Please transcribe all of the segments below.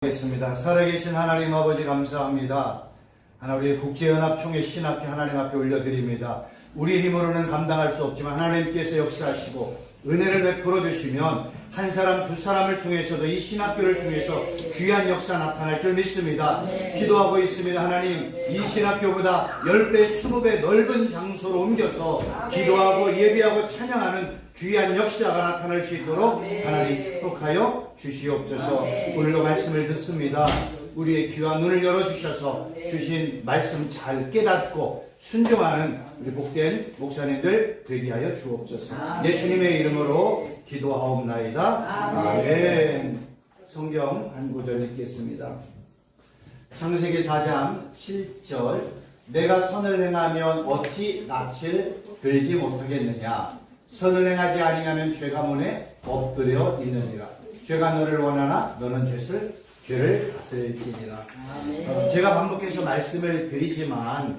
겠습니다. 살아계신 하나님 아버지 감사합니다. 하나님 국제연합총회 신학회 하나님 앞에 올려드립니다. 우리 힘으로는 감당할 수 없지만 하나님께서 역사하시고 은혜를 베풀어 주시면 한 사람 두 사람을 통해서도 이 신학교를 통해서 귀한 역사 나타날 줄 믿습니다. 기도하고 있습니다. 하나님 이 신학교보다 10배 20배 넓은 장소로 옮겨서 기도하고 예배하고 찬양하는 귀한 역사가 나타날 수 있도록 하나님 축복하여 주시옵소서. 오늘도 말씀을 듣습니다. 우리의 귀한 눈을 열어주셔서 주신 말씀 잘 깨닫고 순종하는 우리 복된 목사님들 되게 하여 주옵소서. 예수님의 이름으로 기도하옵나이다. 아멘. 성경 한 구절 읽겠습니다. 창세기 4장 7절 내가 선을 행하면 어찌 낯을 들지 못하겠느냐. 선을 행하지 아니하면 죄가 문에 엎드려 있느니라. 죄가 너를 원하나 너는 죄를 다스릴지니라. 제가 반복해서 말씀을 드리지만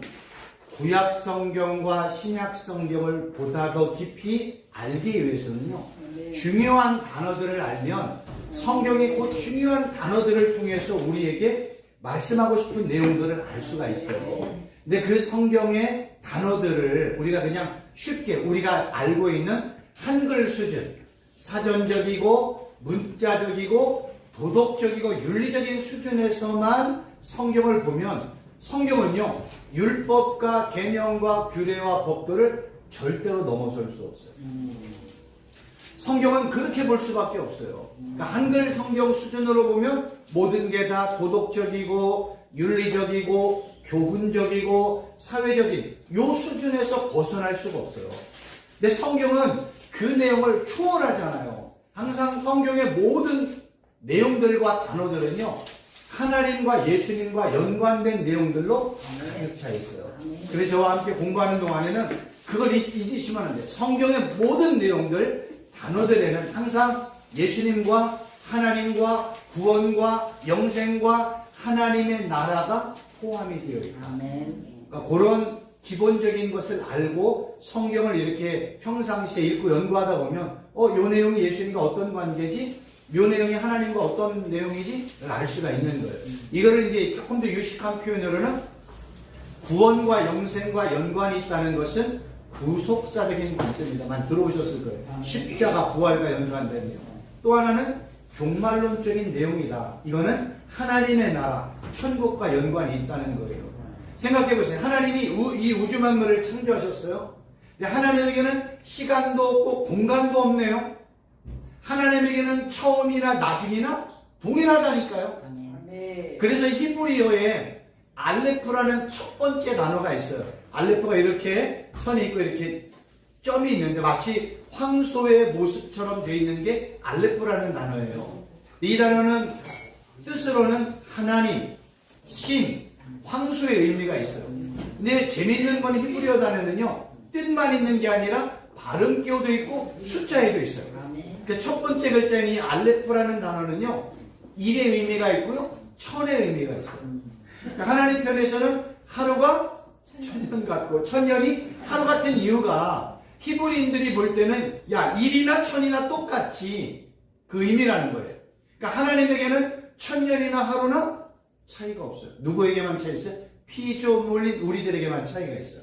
구약 성경과 신약 성경을 보다 더 깊이 알기 위해서는요, 중요한 단어들을 알면 성경이 그 중요한 단어들을 통해서 우리에게 말씀하고 싶은 내용들을 알 수가 있어요. 근데 그 성경의 단어들을 우리가 그냥 쉽게 우리가 알고 있는 한글 수준, 사전적이고 문자적이고 도덕적이고 윤리적인 수준에서만 성경을 보면 성경은요, 율법과 계명과 규례와 법도를 절대로 넘어설 수 없어요. 성경은 그렇게 볼 수밖에 없어요. 그러니까 한글 성경 수준으로 보면 모든 게 다 도덕적이고 윤리적이고 교훈적이고 사회적인 요 수준에서 벗어날 수가 없어요. 근데 성경은 그 내용을 초월하잖아요. 항상 성경의 모든 내용들과 단어들은요, 하나님과 예수님과 연관된 내용들로 가득 차 있어요. 그래서 저와 함께 공부하는 동안에는 그걸 잊으시면 안 돼요. 성경의 모든 내용들, 단어들에는 항상 예수님과 하나님과 구원과 영생과 하나님의 나라가 포함이 되어 있다. 그러니까 그런 기본적인 것을 알고 성경을 이렇게 평상시에 읽고 연구하다 보면 요 내용이 예수님과 어떤 관계지? 요 내용이 하나님과 어떤 내용이지? 알 수가 있는 거예요. 이거를 이제 조금 더 유식한 표현으로는 구원과 영생과 연관이 있다는 것은 구속사적인 관점입니다만 들어오셨을 거예요. 십자가 부활과 연관된 내용. 또 하나는 종말론적인 내용이다. 이거는 하나님의 나라, 천국과 연관이 있다는 거예요. 생각해보세요. 하나님이 이 우주 만물을 창조하셨어요. 근데 하나님에게는 시간도 없고 공간도 없네요. 하나님에게는 처음이나 나중이나 동일하다니까요. 그래서 히브리어에 알레프라는 첫 번째 단어가 있어요. 알레프가 이렇게 선이 있고 이렇게 점이 있는데 마치 황소의 모습처럼 되어 있는 게 알레프라는 단어예요. 이 단어는 뜻으로는 하나님, 신, 황소의 의미가 있어요. 근데 재미있는 건 히브리어 단어는요, 뜻만 있는 게 아니라 발음 기호도 있고 숫자에도 있어요. 그러니까 첫 번째 글자인 이 알레프라는 단어는요, 일의 의미가 있고요, 천의 의미가 있어요. 그러니까 하나님 편에서는 하루가 천년 같고 천년이 하루 같은 이유가 히브리인들이 볼 때는 야, 일이나 천이나 똑같이 그 의미라는 거예요. 그러니까 하나님에게는 천년이나 하루나 차이가 없어요. 누구에게만 차이 있어요? 피조물인 우리들에게만 차이가 있어요.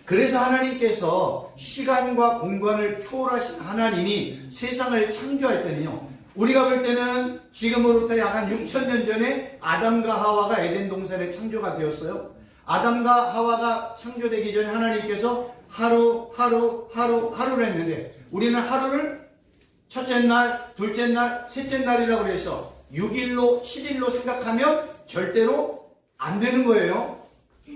그래서 하나님께서 시간과 공간을 초월하신 하나님이 세상을 창조할 때는요, 우리가 볼 때는 지금으로부터 약 한 6,000년 전에 아담과 하와가 에덴 동산에 창조가 되었어요. 아담과 하와가 창조되기 전에 하나님께서 하루를 했는데 우리는 하루를 첫째 날, 둘째 날, 셋째 날이라고 해서 6일로 7일로 생각하면 절대로 안 되는 거예요.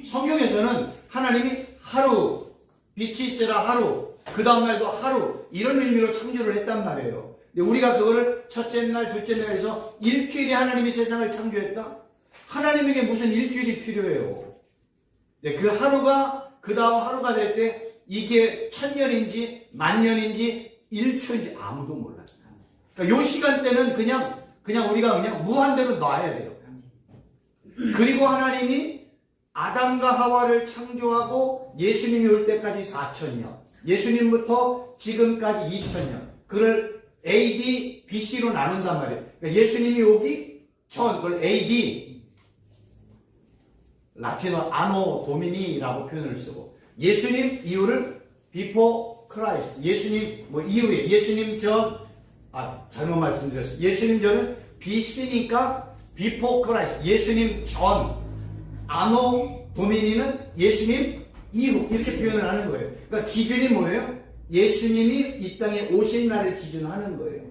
성경에서는 하나님이 하루, 빛이 있으라 하루, 그 다음날도 하루, 이런 의미로 창조를 했단 말이에요. 근데 우리가 그거를 첫째 날, 둘째 날에서 일주일에 하나님이 세상을 창조했다? 하나님에게 무슨 일주일이 필요해요? 네, 그 하루가 그 다음 하루가 될 때 이게 천년인지 만년인지 1초인지 아무도 몰라요. 그러니까 요 시간대는 그냥 우리가 그냥 무한대로 놔야 돼요. 그리고 하나님이 아담과 하와를 창조하고 예수님이 올 때까지 4,000년, 예수님부터 지금까지 2,000년, 그를 AD, BC로 나눈단 말이에요. 그러니까 예수님이 오기 그걸 AD, 라틴어 아노 도미니라고 표현을 쓰고, 예수님 이후를 before Christ, 예수님 이후에, 예수님 전, 잘못 말씀드렸어요. 예수님 전은 BC니까 before Christ, 예수님 전, 아노 도미니는 예수님 이후, 이렇게 표현을 하는 거예요. 그러니까 기준이 뭐예요? 예수님이 이 땅에 오신 날을 기준하는 거예요.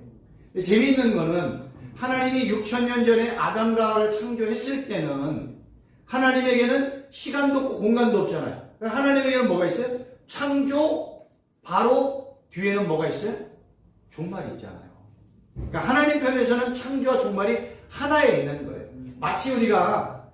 재미있는 거는 하나님이 6,000년 전에 아담과 하와를 창조했을 때는 하나님에게는 시간도 없고 공간도 없잖아요. 하나님에게는 뭐가 있어요? 창조 바로 뒤에는 뭐가 있어요? 종말이 있잖아요. 그러니까 하나님 편에서는 창조와 종말이 하나에 있는 거예요. 마치 우리가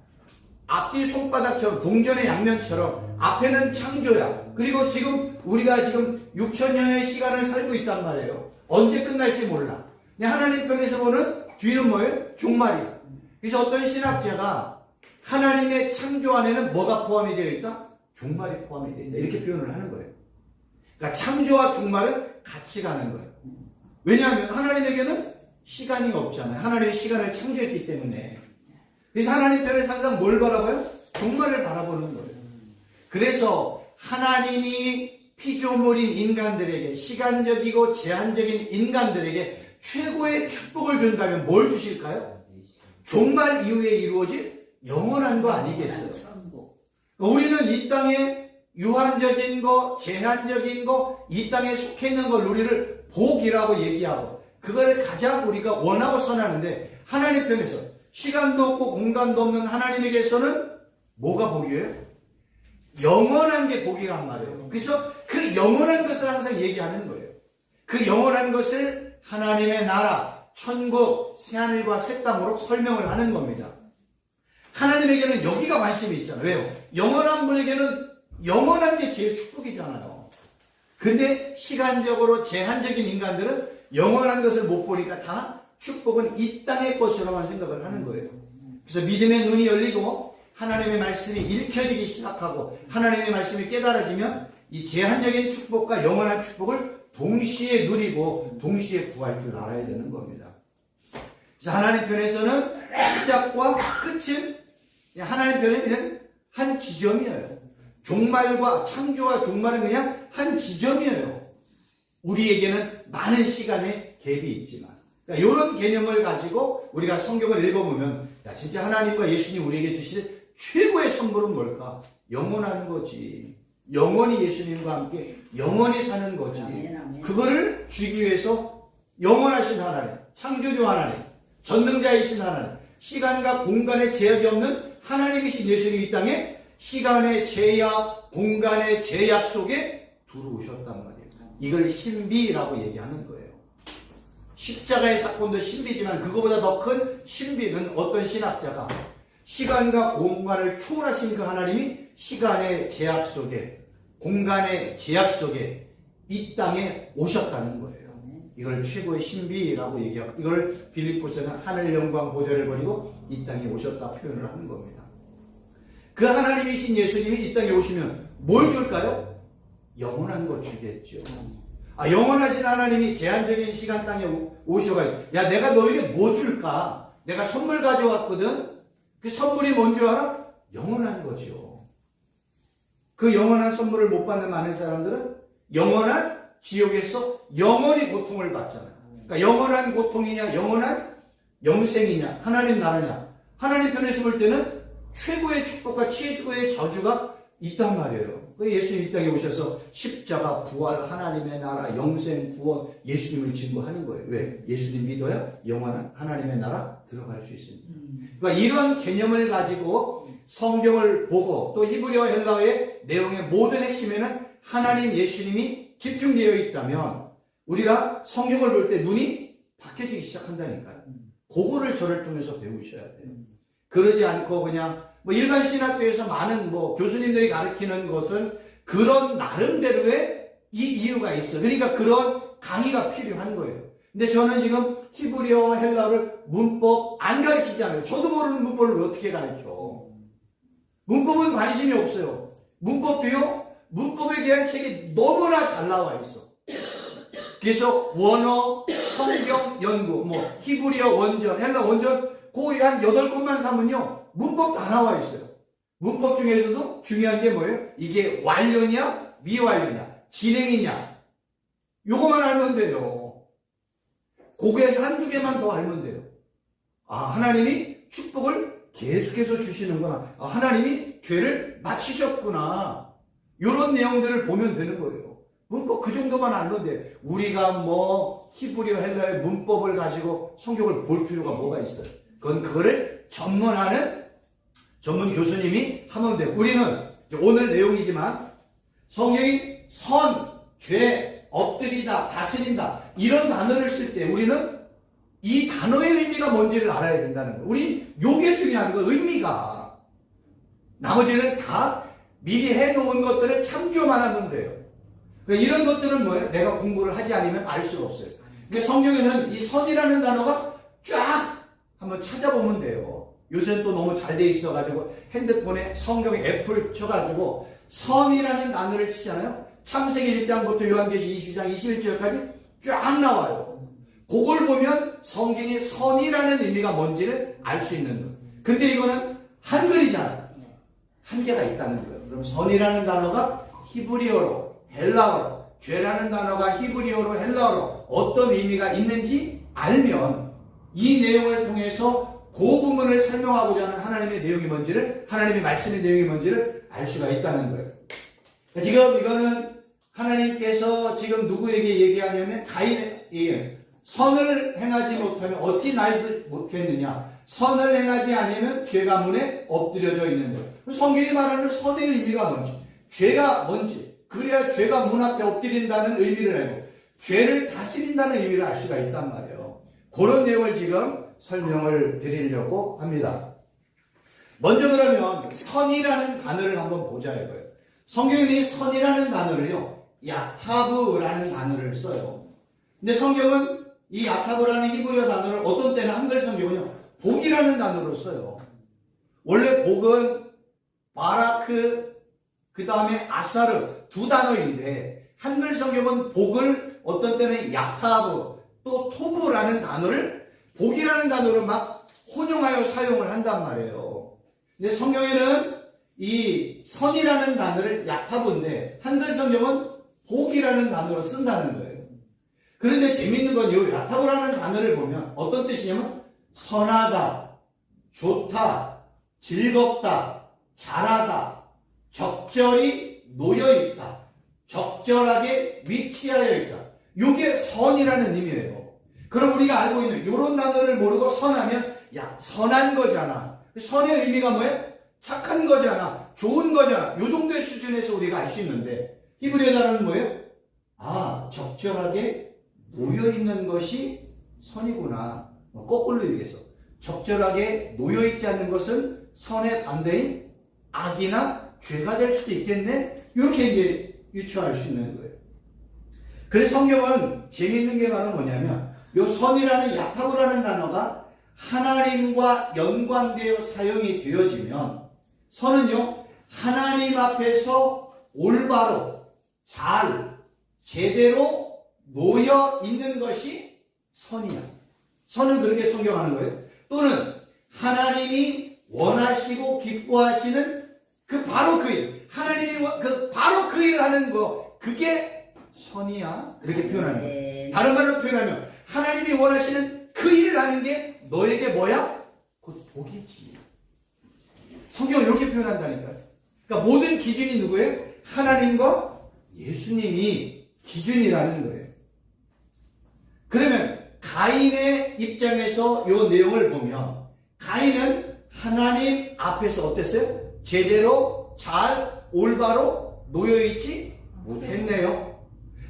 앞뒤 손바닥처럼, 동전의 양면처럼 앞에는 창조야. 그리고 지금 우리가 지금 6,000년의 시간을 살고 있단 말이에요. 언제 끝날지 몰라. 하나님 편에서 보는 뒤는 뭐예요? 종말이야. 그래서 어떤 신학자가 하나님의 창조 안에는 뭐가 포함이 되어 있다? 종말이 포함이 되어 있다. 이렇게 표현을 하는 거예요. 그러니까 창조와 종말은 같이 가는 거예요. 왜냐하면 하나님에게는 시간이 없잖아요. 하나님의 시간을 창조했기 때문에. 그래서 하나님 편에서 항상 뭘 바라봐요? 종말을 바라보는 거예요. 그래서 하나님이 피조물인 인간들에게, 시간적이고 제한적인 인간들에게 최고의 축복을 준다면 뭘 주실까요? 종말 이후에 이루어질 영원한 거 아니겠어요? 우리는 이 땅에 유한적인 거, 제한적인 거, 이 땅에 속해 있는 걸 우리를 복이라고 얘기하고, 그걸 가장 우리가 원하고 선하는데, 하나님 편에서 시간도 없고 공간도 없는 하나님에게서는 뭐가 복이에요? 영원한 게 복이란 말이에요. 그래서 그 영원한 것을 항상 얘기하는 거예요. 그 영원한 것을 하나님의 나라, 천국, 새하늘과 새 땅으로 설명을 하는 겁니다. 하나님에게는 여기가 관심이 있잖아요. 왜요? 영원한 분에게는 영원한 게 제일 축복이잖아요. 근데 시간적으로 제한적인 인간들은 영원한 것을 못 보니까 다 축복은 이 땅의 것으로만 생각을 하는 거예요. 그래서 믿음의 눈이 열리고 하나님의 말씀이 읽혀지기 시작하고 하나님의 말씀이 깨달아지면 이 제한적인 축복과 영원한 축복을 동시에 누리고 동시에 구할 줄 알아야 되는 겁니다. 그래서 하나님 편에서는 시작과 끝은 하나님 편에는 한 지점이에요. 종말과 창조와 종말은 그냥 한 지점이에요. 우리에게는 많은 시간의 갭이 있지만, 그러니까 이런 개념을 가지고 우리가 성경을 읽어보면, 진짜 하나님과 예수님 우리에게 주실 최고의 선물은 뭘까? 영원한 거지. 영원히 예수님과 함께 영원히 사는 거지. 그거를 주기 위해서 영원하신 하나님, 창조주 하나님, 전능자이신 하나님, 시간과 공간의 제약이 없는 하나님이신 예수님이 이 땅에 시간의 제약, 공간의 제약 속에 들어오셨단 말이에요. 이걸 신비라고 얘기하는 거예요. 십자가의 사건도 신비지만 그거보다 더 큰 신비는 어떤 신학자가 시간과 공간을 초월하신 그 하나님이 시간의 제약 속에, 공간의 제약 속에 이 땅에 오셨다는 거예요. 이걸 최고의 신비라고 얘기하고, 이걸 빌립보서는 하늘 영광 보좌를 버리고 이 땅에 오셨다 표현을 하는 겁니다. 그 하나님이신 예수님이 이 땅에 오시면 뭘 줄까요? 영원한 거 주겠죠. 영원하신 하나님이 제한적인 시간 땅에 오셔가지고, 내가 너에게 뭐 줄까? 내가 선물 가져왔거든? 그 선물이 뭔 줄 알아? 영원한 거죠. 그 영원한 선물을 못 받는 많은 사람들은 영원한 지옥에서 영원히 고통을 받잖아요. 그러니까 영원한 고통이냐, 영원한 영생이냐, 하나님 나라냐. 하나님 편에서 볼 때는 최고의 축복과 최고의 저주가 있단 말이에요. 예수님 이 땅에 오셔서 십자가, 부활, 하나님의 나라, 영생, 구원, 예수님을 증거하는 거예요. 왜? 예수님 믿어야 영원한 하나님의 나라 들어갈 수 있습니다. 그러니까 이런 개념을 가지고 성경을 보고 또 히브리어 헬라어의 내용의 모든 핵심에는 하나님, 예수님이 집중되어 있다면 우리가 성경을 볼 때 눈이 바뀌어지기 시작한다니까요. 그거를 저를 통해서 배우셔야 돼요. 그러지 않고 그냥 일반 신학교에서 많은 교수님들이 가르치는 것은 그런 나름대로의 이유가 있어. 그러니까 그런 강의가 필요한 거예요. 근데 저는 지금 히브리어 헬라어를 문법 안 가르치잖아요. 저도 모르는 문법을 어떻게 가르쳐. 문법은 관심이 없어요. 문법도요, 문법에 대한 책이 너무나 잘 나와 있어. 그래서 원어, 성경 연구, 히브리어 원전, 헬라 원전 그 한 8곳만 사면요, 문법 다 나와 있어요. 문법 중에서도 중요한 게 뭐예요? 이게 완료냐, 미완료냐, 진행이냐. 요거만 알면 돼요. 거기에서 한두 개만 더 알면 돼요. 아, 하나님이 축복을 계속해서 주시는구나. 아, 하나님이 죄를 마치셨구나. 요런 내용들을 보면 되는 거예요. 문법 그 정도만 알면 돼. 우리가 뭐 히브리어 헬라어 문법을 가지고 성경을 볼 필요가 뭐가 있어요. 그거를 전문하는 전문 교수님이 하면 돼요. 우리는 오늘 내용이지만 성경이 선, 죄, 엎드리다, 다스린다 이런 단어를 쓸 때 우리는 이 단어의 의미가 뭔지를 알아야 된다는 거예요. 우리 요게 중요한 거, 의미가. 나머지는 다 미리 해놓은 것들을 참조만 하면 돼요. 그러니까 이런 것들은 뭐예요? 내가 공부를 하지 않으면 알 수가 없어요. 그러니까 성경에는 이 선이라는 단어가 쫙 한번 찾아보면 돼요. 요새는 또 너무 잘 돼 있어가지고 핸드폰에 성경에 앱을 쳐가지고 선이라는 단어를 치잖아요. 창세기 1장부터 요한계시 22장 21절까지 쫙 나와요. 그걸 보면 성경의 선이라는 의미가 뭔지를 알 수 있는 거예요. 근데 이거는 한글이잖아요. 한계가 있다는 거예요. 그럼 선이라는 단어가 히브리어로, 헬라어로, 죄라는 단어가 히브리어로, 헬라어로 어떤 의미가 있는지 알면 이 내용을 통해서 그 부분을 설명하고자 하는 하나님의 내용이 뭔지를, 하나님의 말씀의 내용이 뭔지를 알 수가 있다는 거예요. 지금 이거는 하나님께서 지금 누구에게 얘기하냐면 가인에게 선을 행하지 못하면 어찌 날 못했느냐. 선을 행하지 않으면 죄가 문에 엎드려져 있는 거예요. 성경이 말하는 선의 의미가 뭔지, 죄가 뭔지, 그래야 죄가 문 앞에 엎드린다는 의미를 알고 죄를 다스린다는 의미를 알 수가 있단 말이에요. 그런 내용을 지금 설명을 드리려고 합니다. 먼저 그러면 선이라는 단어를 한번 보자 이거예요. 성경에는 이 선이라는 단어를요, 야타브라는 단어를 써요. 근데 성경은 이 야타브라는 히브리어 단어를 어떤 때는 한글 성경은요, 복이라는 단어로 써요. 원래 복은 바라크, 그 다음에 아사르 두 단어인데 한글 성경은 복을 어떤 때는 야타브 또 토브라는 단어를 복이라는 단어로 막 혼용하여 사용을 한단 말이에요. 근데 성경에는 이 선이라는 단어를 야타브인데 한글 성경은 복이라는 단어로 쓴다는 거예요. 그런데 재밌는 건 이 야타브라는 단어를 보면 어떤 뜻이냐면 선하다, 좋다, 즐겁다, 잘하다, 적절히 놓여있다, 적절하게 위치하여 있다. 이게 선이라는 의미예요. 그럼 우리가 알고 있는 이런 단어를 모르고 선하면 야, 선한 거잖아. 선의 의미가 뭐예요? 착한 거잖아. 좋은 거잖아. 이 정도의 수준에서 우리가 알 수 있는데 히브리어 단어는 뭐예요? 아, 적절하게 놓여있는 것이 선이구나. 거꾸로 얘기해서 적절하게 놓여있지 않는 것은 선의 반대인 악이나 죄가 될 수도 있겠네. 이렇게 이제 유추할 수 있는 거예요. 그래서 성경은 재미있는 게 바로 뭐냐면 이 선이라는 야타브라는 단어가 하나님과 연관되어 사용이 되어지면 선은요, 하나님 앞에서 올바로 잘 제대로 놓여 있는 것이 선이야. 선은 그렇게 성경하는 거예요. 또는 하나님이 원하시고 기뻐하시는 바로 그 일, 하나님이 바로 그 일을 하는 거, 그게 선이야. 이렇게 표현하는 거예요. 다른 말로 표현하면 하나님이 원하시는 그 일을 하는 게 너에게 뭐야? 곧 복이지. 성경은 이렇게 표현한다니까요. 그러니까 모든 기준이 누구예요? 하나님과 예수님이 기준이라는 거예요. 그러면 가인의 입장에서 이 내용을 보면 가인은 하나님 앞에서 어땠어요? 제대로 잘 올바로 놓여있지 못했네요.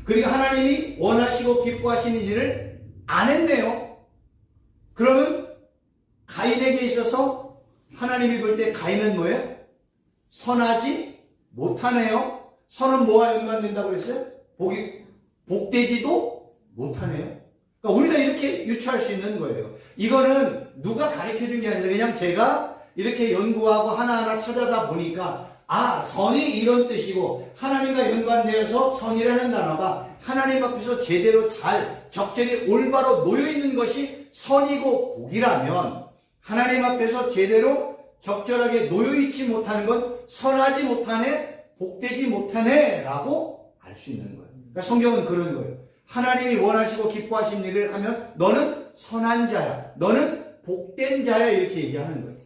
그러니까 하나님이 원하시고 기뻐하시는 일을 안 했네요. 그러면 가인에게 있어서 하나님이 볼 때 가인은 뭐예요? 선하지 못하네요. 선은 뭐와 연관된다고 했어요? 복되지도 못하네요. 그러니까 우리가 이렇게 유추할 수 있는 거예요. 이거는 누가 가르쳐 준 게 아니라 그냥 제가 이렇게 연구하고 하나하나 찾아다 보니까 아, 선이 이런 뜻이고 하나님과 연관되어서 선이라는 단어가 하나님 앞에서 제대로 잘 적절히 올바로 놓여있는 것이 선이고 복이라면 하나님 앞에서 제대로 적절하게 놓여있지 못하는 건 선하지 못하네, 복되지 못하네 라고 알 수 있는 거예요. 그러니까 성경은 그런 거예요. 하나님이 원하시고 기뻐하신 일을 하면 너는 선한 자야, 너는 복된 자야, 이렇게 얘기하는 거예요.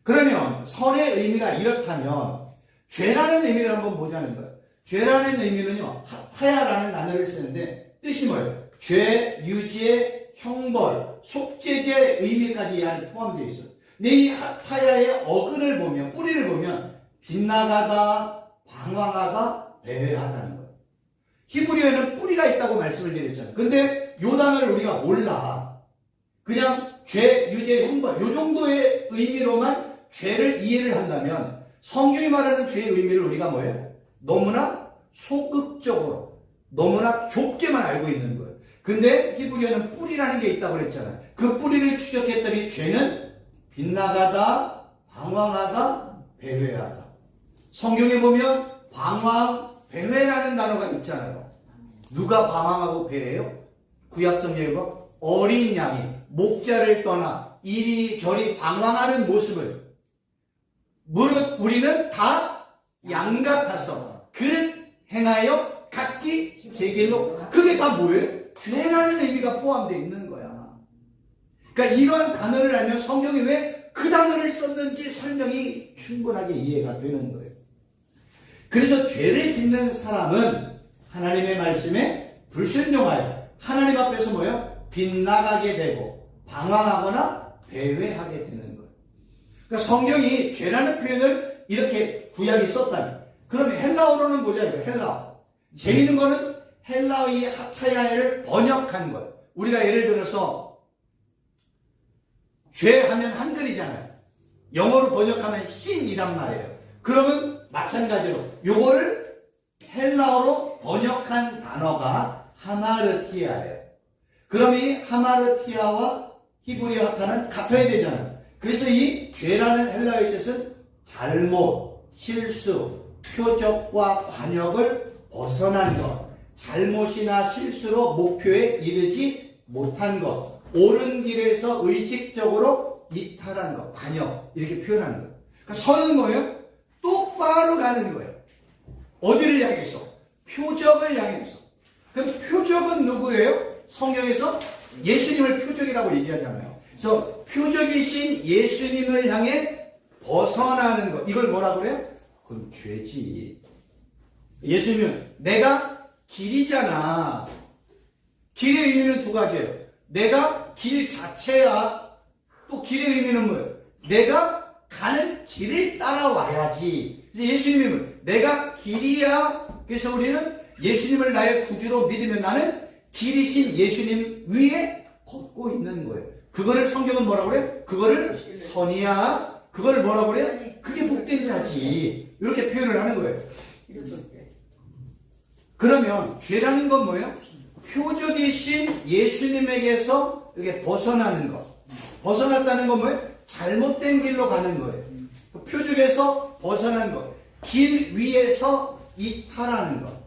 그러면 선의 의미가 이렇다면 죄라는 의미를 한번 보자는 거예요. 죄라는 의미는요, 하타야라는 단어를 쓰는데 뜻이 뭐예요? 죄, 유죄, 형벌, 속죄죄의 의미까지 이 안에 포함되어 있어요. 근데 이 하타야의 어근을 보면, 뿌리를 보면 빗나가다, 방황하다, 배회하다는 거예요. 히브리어에는 뿌리가 있다고 말씀을 드렸잖아요. 근데 요 단어를 우리가 몰라. 그냥 죄, 유죄, 형벌 요 정도의 의미로만 죄를 이해를 한다면 성경이 말하는 죄의 의미를 우리가 뭐예요? 너무나 소극적으로, 너무나 좁게만 알고 있는 거예요. 근데 히브리어는 뿌리라는 게 있다고 그랬잖아요. 그 뿌리를 추적했더니 죄는 빗나가다, 방황하다, 배회하다. 성경에 보면 방황, 배회라는 단어가 있잖아요. 누가 방황하고 배회해요? 구약 성경에 보면 어린 양이 목자를 떠나 이리저리 방황하는 모습을 무릇 우리는 다 양 같아서 그릇 행하여 각기 제 길로. 그게 다 뭐예요? 죄라는 의미가 포함되어 있는 거야. 그러니까 이러한 단어를 알면 성경이 왜 그 단어를 썼는지 설명이 충분하게 이해가 되는 거예요. 그래서 죄를 짓는 사람은 하나님의 말씀에 불순종하여 하나님 앞에서 뭐예요? 빗나가게 되고 방황하거나 배회하게 되는 거예요. 그러니까 성경이 죄라는 표현을 이렇게 구약이 썼다면, 그러면 헬라어로는 뭐냐 이거 헬라어. 재미있는 거는 헬라어의 하타야를 번역한 거예요. 우리가 예를 들어서 죄하면 한글이잖아요. 영어로 번역하면 신이란 말이에요. 그러면 마찬가지로 요거를 헬라어로 번역한 단어가 하마르티아예요. 그럼 이 하마르티아와 히브리어 하타는 같아야 되잖아요. 그래서 이 죄라는 헬라어의 뜻은 잘못, 실수, 표적과 관역을 벗어난 것, 잘못이나 실수로 목표에 이르지 못한 것, 옳은 길에서 의식적으로 이탈한 것, 관역, 이렇게 표현하는 거예요. 그러니까 선은 뭐예요? 똑바로 가는 거예요. 어디를 향해서? 표적을 향해서. 그럼 표적은 누구예요? 성경에서 예수님을 표적이라고 얘기하잖아요. 그래서 표적이신 예수님을 향해 벗어나는 것, 이걸 뭐라고 그래요? 그건 죄지. 예수님은 내가 길이잖아. 길의 의미는 두 가지예요. 내가 길 자체야. 또 길의 의미는 뭐예요? 내가 가는 길을 따라와야지. 예수님은 내가 길이야. 그래서 우리는 예수님을 나의 구주로 믿으면 나는 길이신 예수님 위에 걷고 있는 거예요. 그거를 성경은 뭐라고 그래? 그거를 선이야. 그거를 뭐라고 그래? 그게 복된 자지. 이렇게 표현을 하는 거예요. 그러면 죄라는 건 뭐예요? 표적이신 예수님에게서 이렇게 벗어나는 것. 벗어났다는 건 뭐예요? 잘못된 길로 가는 거예요. 표적에서 벗어난 것. 길 위에서 이탈하는 것.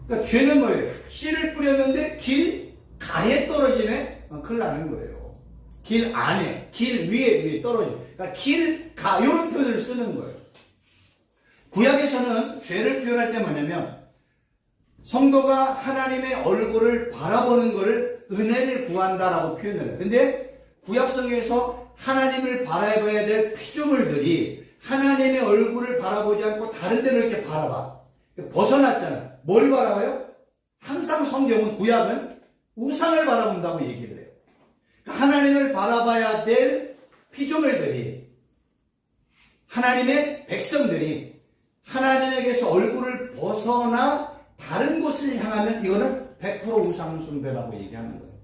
그러니까 죄는 뭐예요? 씨를 뿌렸는데 길 가에 떨어지네? 큰일 나는 거예요. 길 안에, 길 위에 떨어지네. 그러니까 길 가, 이런 표현을 쓰는 거예요. 구약에서는 죄를 표현할 때 뭐냐면 성도가 하나님의 얼굴을 바라보는 것을 은혜를 구한다라고 표현을 해요. 근데 구약성경에서 하나님을 바라봐야 될 피조물들이 하나님의 얼굴을 바라보지 않고 다른 데를 이렇게 바라봐. 벗어났잖아요. 뭘 바라봐요? 항상 성경은, 구약은 우상을 바라본다고 얘기를 해요. 하나님을 바라봐야 될 피조물들이, 하나님의 백성들이 하나님에게서 얼굴을 벗어나 다른 곳을 향하면 이거는 100% 우상숭배라고 얘기하는 거예요.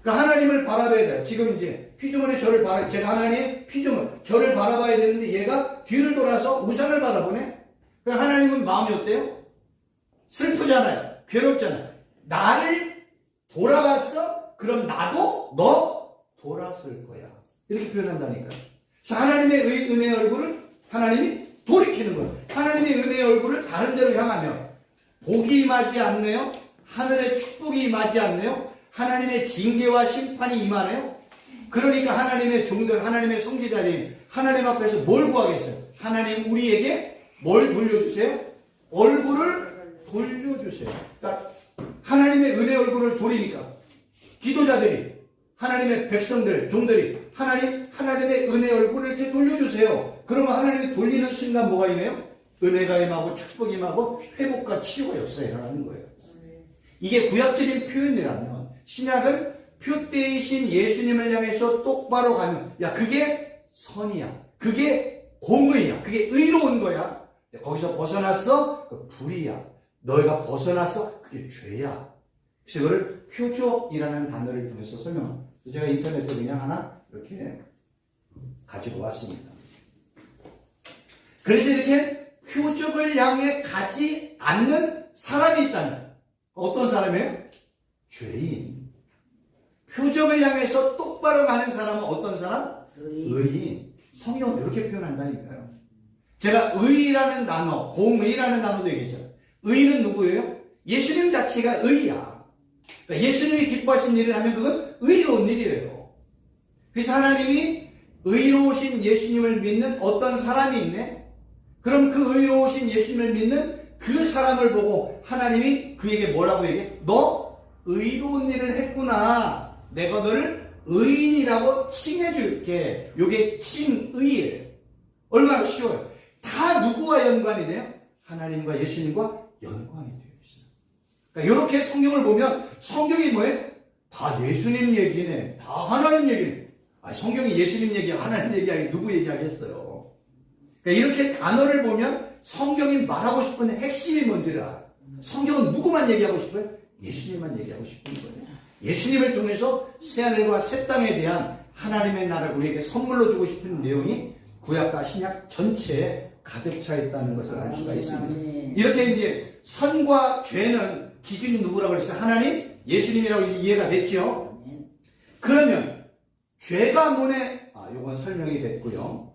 그러니까 하나님을 바라봐야 돼요. 지금 이제 피조물이 저를 제가 하나님의 피조물, 저를 바라봐야 되는데 얘가 뒤를 돌아서 우상을 바라보네? 그럼 하나님은 마음이 어때요? 슬프잖아요. 괴롭잖아요. 나를 돌아봤어? 그럼 나도 너 돌았을 거야. 이렇게 표현한다니까요. 그래서 하나님의 은혜의 얼굴을 하나님이 돌이키는 거예요. 하나님의 은혜의 얼굴을 다른 데로 향하면 복이 임하지 않네요. 하늘의 축복이 임하지 않네요. 하나님의 징계와 심판이 임하네요. 그러니까 하나님의 종들, 하나님의 성지자들이 하나님 앞에서 뭘 구하겠어요? 하나님 우리에게 뭘 돌려주세요? 얼굴을 돌려주세요. 그러니까 하나님의 은혜 얼굴을 돌리니까 기도자들이, 하나님의 백성들, 종들이 하나님의 은혜 얼굴을 이렇게 돌려주세요. 그러면 하나님이 돌리는 순간 뭐가 임해요? 은혜가 임하고 축복이 임하고 회복과 치유가 역사에 일어나는 거예요. 이게 구약적인 표현이라면 신약은 표대이신 예수님을 향해서 똑바로 가는, 야 그게 선이야, 그게 공의야, 그게 의로운 거야. 거기서 벗어났어? 그 불이야. 너희가 벗어났어? 그게 죄야. 그래서 이걸 표적이라는 단어를 통해서 설명합니다. 제가 인터넷에 그냥 하나 이렇게 가지고 왔습니다. 그래서 이렇게 표적을 향해 가지 않는 사람이 있다면 어떤 사람이에요? 죄인. 표적을 향해서 똑바로 가는 사람은 어떤 사람? 의인. 성경은 이렇게 표현한다니까요. 제가 의라는 단어, 공의라는 단어도 얘기했죠. 의는 누구예요? 예수님 자체가 의야. 그러니까 예수님이 기뻐하신 일을 하면 그건 의로운 일이에요. 그래서 하나님이 의로우신 예수님을 믿는 어떤 사람이 있네? 그럼 그 의로우신 예수님을 믿는 그 사람을 보고 하나님이 그에게 뭐라고 얘기해? 너 의로운 일을 했구나. 내가 너를 의인이라고 칭해줄게. 요게 칭의예요. 얼마나 쉬워요. 다 누구와 연관이 돼요? 하나님과 예수님과 연관이 되어 있어요. 그러니까 이렇게 성경을 보면 성경이 뭐예요? 다 예수님 얘기네. 다 하나님 얘기네. 성경이 예수님 얘기야, 하나님 얘기야, 누구 얘기하겠어요? 그러니까 이렇게 단어를 보면 성경이 말하고 싶은 핵심이 뭔지를 알아요. 성경은 누구만 얘기하고 싶어요? 예수님만 얘기하고 싶은 거예요. 예수님을 통해서 새하늘과 새 땅에 대한 하나님의 나라를 우리에게 선물로 주고 싶은 내용이 구약과 신약 전체에 가득 차 있다는 것을 알 수가 있습니다. 이렇게 이제 선과 죄는 기준이 누구라고 그랬어요? 하나님, 예수님이라고 이해가 됐죠? 그러면 죄가 문에, 요건 설명이 됐고요.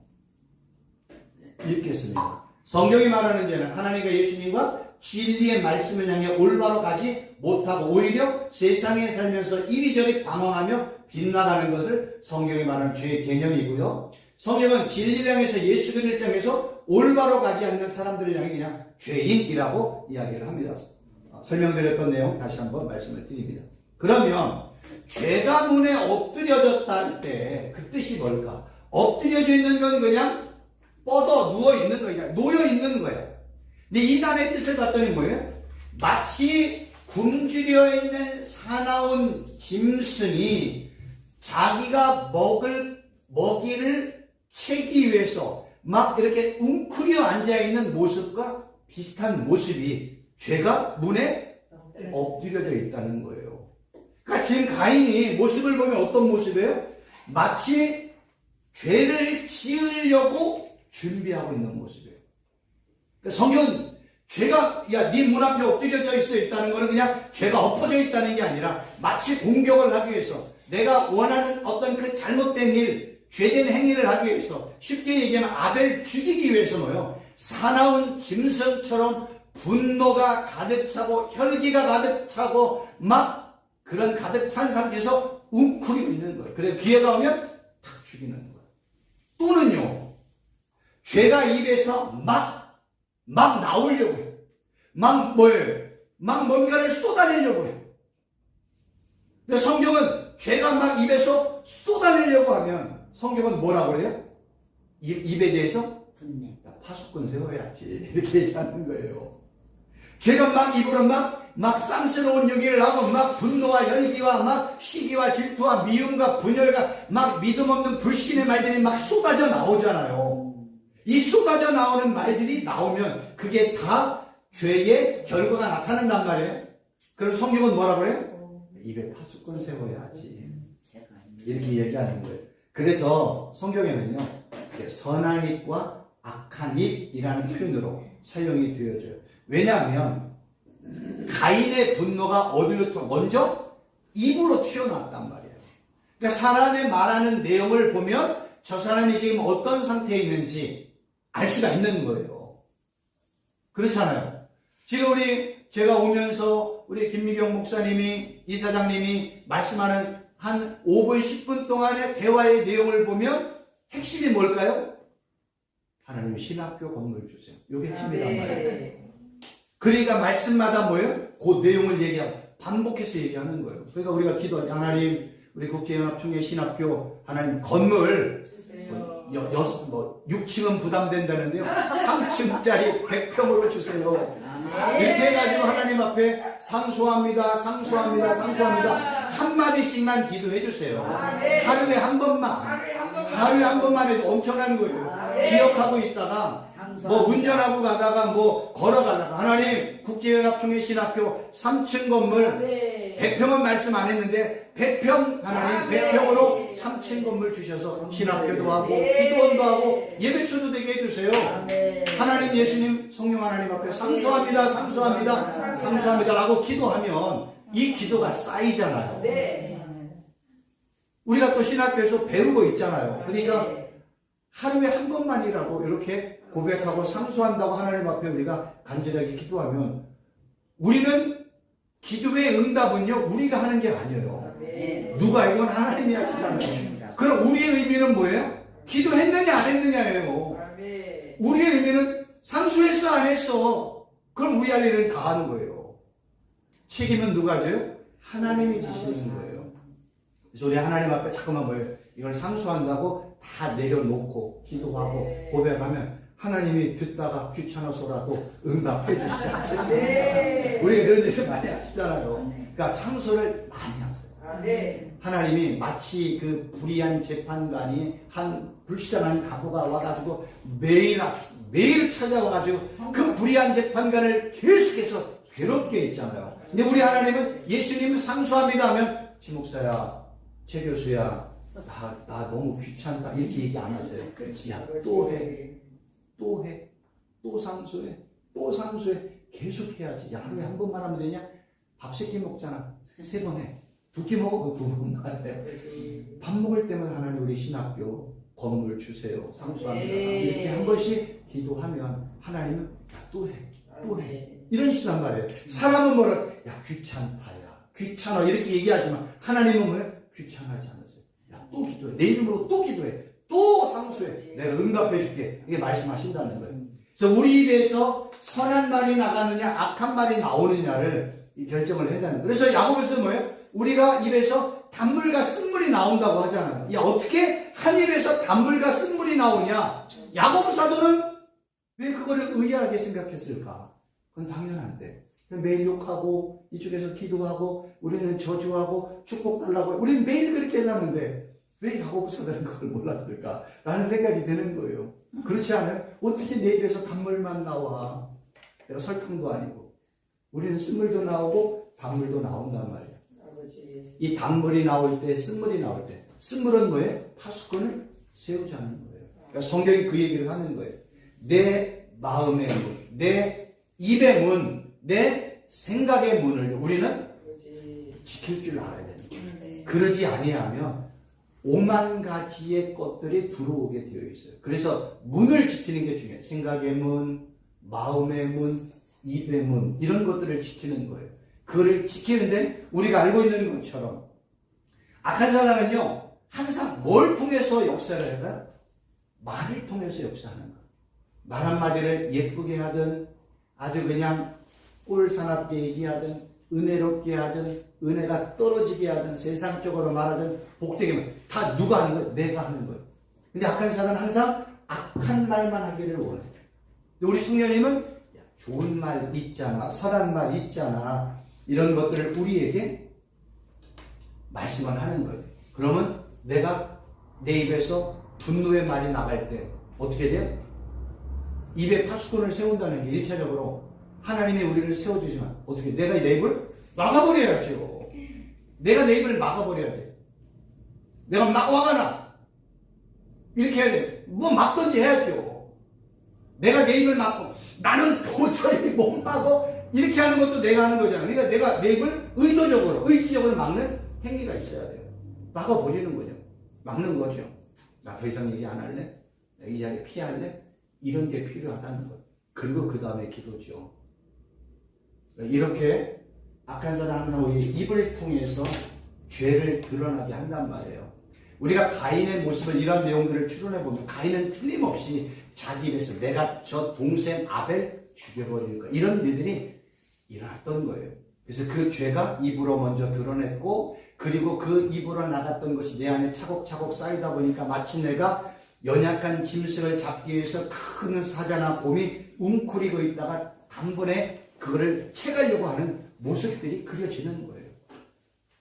읽겠습니다. 성경이 말하는 죄는 하나님과 예수님과 진리의 말씀을 향해 올바로 가지 못하고 오히려 세상에 살면서 이리저리 방황하며 빗나가는 것을 성경이 말하는 죄의 개념이고요. 성경은 진리를 향해서 예수 그리스도를 향해서 올바로 가지 않는 사람들을 향해 그냥 죄인이라고 이야기를 합니다. 설명드렸던 내용 다시 한번 말씀을 드립니다. 그러면 죄가 문에 엎드려졌다 할 때 그 뜻이 뭘까? 엎드려져 있는 건 그냥 뻗어 누워 있는 거야. 놓여 있는 거야. 근데 이 단의 뜻을 봤더니 뭐예요? 마치 굶주려 있는 사나운 짐승이 자기가 먹이를 채기 위해서 막 이렇게 웅크려 앉아있는 모습과 비슷한 모습이 죄가 문에 엎드려져 있다는 거예요. 그러니까 지금 가인이 모습을 보면 어떤 모습이에요? 마치 죄를 지으려고 준비하고 있는 모습이에요. 그러니까 성경은 죄가 네 문 앞에 엎드려져 있다는 것은 그냥 죄가 엎어져 있다는 게 아니라 마치 공격을 하기 위해서 내가 원하는 어떤 그 잘못된 일, 죄된 행위를 하기 위해서 쉽게 얘기하면 아벨 죽이기 위해서 뭐요? 사나운 짐승처럼 분노가 가득 차고 혈기가 가득 차고 막 그런 가득 찬 상태에서 웅크리고 있는 거예요. 그래서 기회가 오면 탁 죽이는 거예요. 또는요, 죄가 입에서 막 나오려고 해요. 막 뭔가를 쏟아내려고 해요. 근데 성경은 죄가 막 입에서 쏟아내려고 하면 성경은 뭐라고 해요? 입에 대해서 파수꾼 세워야지 이렇게 얘기하는 거예요. 죄가 막 입으로 막 쌍스러운 얘기를 하고 막 분노와 열기와 막 시기와 질투와 미움과 분열과 막 믿음 없는 불신의 말들이 막 쏟아져 나오잖아요. 이 쏟아져 나오는 말들이 나오면 그게 다 죄의 결과가 나타난단 말이에요. 그럼 성경은 뭐라고 해요? 입에 파수꾼 세워야지 이렇게 얘기하는 거예요. 그래서 성경에는요 선한 입과 악한 입이라는 표현으로 사용이 되어져요. 왜냐하면 가인의 분노가 어디로 먼저 입으로 튀어나왔단 말이에요. 그러니까 사람의 말하는 내용을 보면 저 사람이 지금 어떤 상태에 있는지 알 수가 있는 거예요. 그렇잖아요. 지금 제가 오면서 우리 김미경 목사님이 이사장님이 말씀하는 한 5분, 10분 동안의 대화의 내용을 보면 핵심이 뭘까요? 하나님이 신학교 건물 주세요. 이게 핵심이란 말이에요. 그러니까 말씀마다 뭐예요? 그 내용을 얘기하고 반복해서 얘기하는 거예요. 그러니까 우리가 기도할 때 하나님 우리 국제연합총회 신학교 하나님 건물 6층은 부담된다는데요. 3층짜리 100평으로 주세요. 이렇게 해가지고 하나님 앞에 상소합니다. 한마디씩만 기도해 주세요. 하루에 한 번만 해도 엄청난 거예요. 기억하고 있다가 운전하고 가다가 걸어가다가 하나님 국제연합총회 신학교 3층 건물 100평은 말씀 안 했는데 100평 하나님 100평으로 3층 건물 주셔서 신학교도 하고 기도원도 하고 예배초도 되게 해주세요. 하나님 예수님 성령 하나님 앞에 상소합니다 라고 기도하면 이 기도가 쌓이잖아요. 우리가 또 신학교에서 배우고 있잖아요. 그러니까 하루에 한 번만이라도 이렇게 고백하고 상소한다고 하나님 앞에 우리가 간절하게 기도하면 우리는 기도의 응답은요 우리가 하는 게 아니에요. 누가 이건 하나님이 하시잖아요. 그럼 우리의 의미는 뭐예요? 기도했느냐 안 했느냐예요. 우리의 의미는 상소했어 안 했어. 그럼 우리 할 일은 다 하는 거예요. 책임은 누가 져요? 하나님이 지시는 거예요. 그래서 우리 하나님 앞에 자꾸만 뭐예요? 이걸 상소한다고 다 내려놓고 기도하고 고백하면 하나님이 듣다가 귀찮아서라도 응답해 주시지 않겠습니까? 우리가 그런 얘기 많이 하시잖아요. 그러니까 상소를 많이 하세요. 하나님이 마치 그 불의한 재판관이 한 불쌍한 가부가 와가지고 매일 찾아와가지고 그 불의한 재판관을 계속해서 괴롭게 했잖아요. 근데 우리 하나님은 예수님은 상소합니다 하면 지목사야, 최 교수야, 나 너무 귀찮다 이렇게 얘기 안 하세요. 야, 또 상소해 계속 해야지. 야, 하루에 한 번만 하면 되냐? 밥 3끼 먹잖아. 3번 해. 2끼 먹어. 그 2번만 해. 밥 먹을 때만 하나님 우리 신학교 건물 주세요. 상소합니다. 이렇게 한 번씩 기도하면 하나님은 야, 또 해. 이런 식단 말이에요. 사람은 뭐라 야, 귀찮아 이렇게 얘기하지만 하나님은 뭐예요? 귀찮아하지 않으세요. 야, 또 기도해. 내 이름으로 또 기도해. 또 상소해. 내가 응답해 줄게. 이게 말씀하신다는 거예요. 그래서 우리 입에서 선한 말이 나가느냐 악한 말이 나오느냐를 결정을 해야 되는 거예요. 그래서 야고보서는 뭐예요? 우리가 입에서 단물과 쓴물이 나온다고 하잖아요. 야, 어떻게 한 입에서 단물과 쓴물이 나오냐? 야고보 사도는 왜 그거를 의아하게 생각했을까? 그건 당연한데. 매일 욕하고 이쪽에서 기도하고 우리는 저주하고 축복달라고 우리는 매일 그렇게 사는데 왜 야고보 사도는 그걸 몰랐을까? 라는 생각이 드는 거예요. 그렇지 않아요? 어떻게 내 입에서 단물만 나와? 내가 설탕도 아니고 우리는 쓴물도 나오고 단물도 나온단 말이에요. 이 단물이 나올 때 쓴물이 나올 때 쓴물은 뭐예요? 파수꾼을 세우자는 거예요. 그러니까 성경이 그 얘기를 하는 거예요. 내 마음의 문, 내 입의 문, 내 생각의 문을 우리는 지킬 줄 알아야 되는 거예요. 그러지 아니하면 5만 가지의 것들이 들어오게 되어 있어요. 그래서 문을 지키는 게 중요해요. 생각의 문, 마음의 문, 입의 문 이런 것들을 지키는 거예요. 그거를 지키는데 우리가 알고 있는 것처럼 악한 사람은요 항상 뭘 통해서 역사를 할까요? 말을 통해서 역사하는 거예요. 말 한마디를 예쁘게 하든 아주 그냥 꼴사납게 얘기하든 은혜롭게 하든 은혜가 떨어지게 하든 세상적으로 말하든 복되게 말하든 다 누가 하는 거예요? 내가 하는 거예요. 근데 악한 사람은 항상 악한 말만 하기를 원해요. 우리 승려님은 좋은 말 있잖아, 선한 말 있잖아 이런 것들을 우리에게 말씀을 하는 거예요. 그러면 내가 내 입에서 분노의 말이 나갈 때 어떻게 돼요? 입에 파수꾼을 세운다는 게 1차적으로 하나님이 우리를 세워주지만 어떻게 내가 내 입을 막아버려야죠. 내가 내 입을 막아버려야 돼. 내가 막 화가 나. 이렇게 해야 돼. 뭐 막든지 해야죠. 내가 내 입을 막고 나는 도저히 못 막어. 이렇게 하는 것도 내가 하는 거잖아. 그러니까 내가 내 입을 의지적으로 막는 행위가 있어야 돼요. 막아버리는 거죠. 막는 거죠. 나 더 이상 얘기 안 할래? 이 자리 피할래? 이런 게 필요하다는 거예요. 그리고 그 다음에 기도죠. 이렇게 악한 사람 항상 우리 입을 통해서 죄를 드러나게 한단 말이에요. 우리가 가인의 모습을 이런 내용들을 추론해 보면 가인은 틀림없이 자기 입에서 내가 저 동생 아벨 죽여버릴 거야. 이런 일들이 일어났던 거예요. 그래서 그 죄가 입으로 먼저 드러냈고 그리고 그 입으로 나갔던 것이 내 안에 차곡차곡 쌓이다 보니까 마치 내가 연약한 짐승을 잡기 위해서 큰 사자나 곰이 웅크리고 있다가 단번에 그거를 채가려고 하는 모습들이 그려지는 거예요.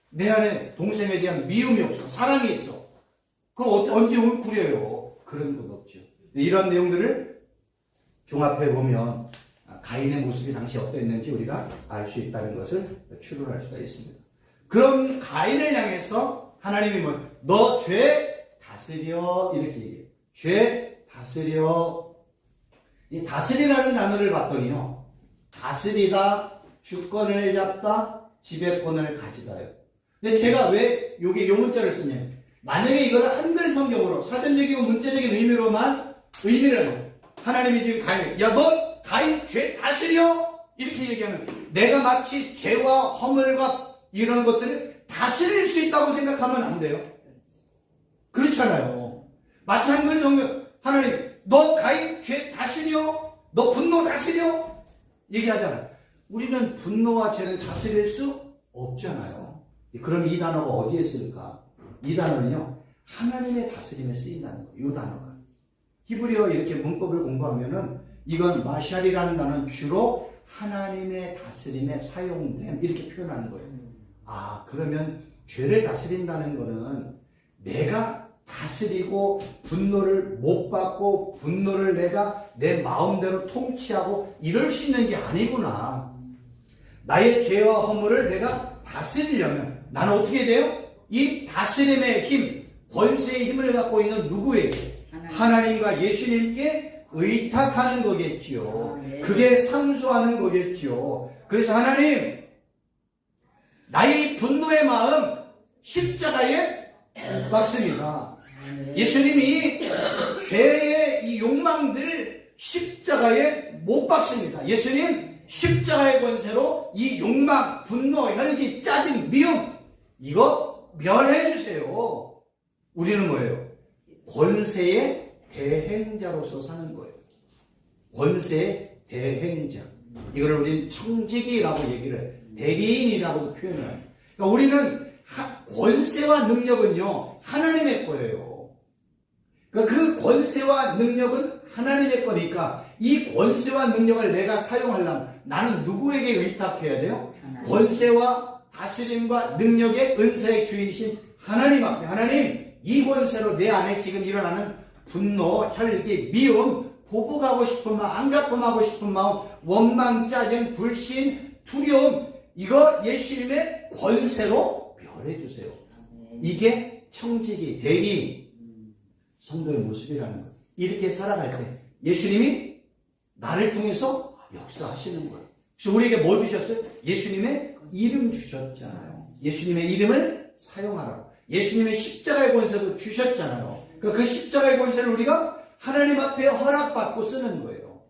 내 안에 동생에 대한 미움이 없어. 사랑이 있어. 그럼 언제 웅크려요? 그런 건 없죠. 이런 내용들을 종합해 보면 가인의 모습이 당시 어땠는지 우리가 알 수 있다는 것을 추론할 수가 있습니다. 그럼 가인을 향해서 하나님이 너 죄 다스려 이렇게 얘기해요. 죄 다스려. 이 다스리라는 단어를 봤더니요. 다스리다, 주권을 잡다, 지배권을 가지다요. 근데 제가 왜 여기 요 문자를 쓰냐면 만약에 이거를 한글 성경으로 사전적이고 문자적인 의미를 하나님이 지금 가인, 야 너 가인 죄 다스려 이렇게 얘기하면 내가 마치 죄와 허물과 이런 것들을 다스릴 수 있다고 생각하면 안 돼요. 그렇잖아요. 마치 한글 성경 하나님 너 가인 죄 다스려, 너 분노 다스려 얘기하잖아요. 우리는 분노와 죄를 다스릴 수 없잖아요. 그럼 이 단어가 어디에 쓸까? 이 단어는요 하나님의 다스림에 쓰인다는 거예요. 이 단어가 히브리어 이렇게 문법을 공부하면은 이건 마샬이라는 단어는 주로 하나님의 다스림에 사용된 이렇게 표현하는 거예요. 아 그러면 죄를 다스린다는 거는 내가 다스리고 분노를 못 받고 분노를 내가 내 마음대로 통치하고 이럴 수 있는 게 아니구나. 나의 죄와 허물을 내가 다스리려면 나는 어떻게 돼요? 이 다스림의 힘, 권세의 힘을 갖고 있는 누구에게? 하나님과 예수님께 의탁하는 거겠지요. 그게 상수하는 거겠지요. 그래서 하나님 나의 분노의 마음 십자가에 못 박습니다. 예수님이 죄의 이 욕망들 십자가에 못 박습니다. 예수님 십자가의 권세로 이 욕망, 분노, 혈기, 짜증, 미움 이거 멸해 주세요. 우리는 뭐예요? 권세의 대행자로서 사는 거예요. 권세의 대행자. 이걸 우리는 청지기라고 얘기를 해요. 대리인이라고도 표현을 해요. 그러니까 우리는 권세와 능력은요 하나님의 거예요. 그러니까 그 권세와 능력은 하나님의 거니까 이 권세와 능력을 내가 사용하려면 나는 누구에게 의탁해야 돼요? 권세와 다스림과 능력의 은사의 주인이신 하나님 앞에 하나님 이 권세로 내 안에 지금 일어나는 분노, 혈기, 미움, 보복하고 싶은 마음, 안갚음하고 싶은 마음, 원망, 짜증, 불신, 두려움 이거 예수님의 권세로 멸해주세요. 이게 청지기, 대리 성도의 모습이라는 거예요. 이렇게 살아갈 때 예수님이 나를 통해서 역사하시는 거예요. 그래서 우리에게 뭐 주셨어요? 예수님의 이름 주셨잖아요. 예수님의 이름을 사용하라고. 예수님의 십자가의 권세도 주셨잖아요. 그러니까 그 십자가의 권세를 우리가 하나님 앞에 허락받고 쓰는 거예요.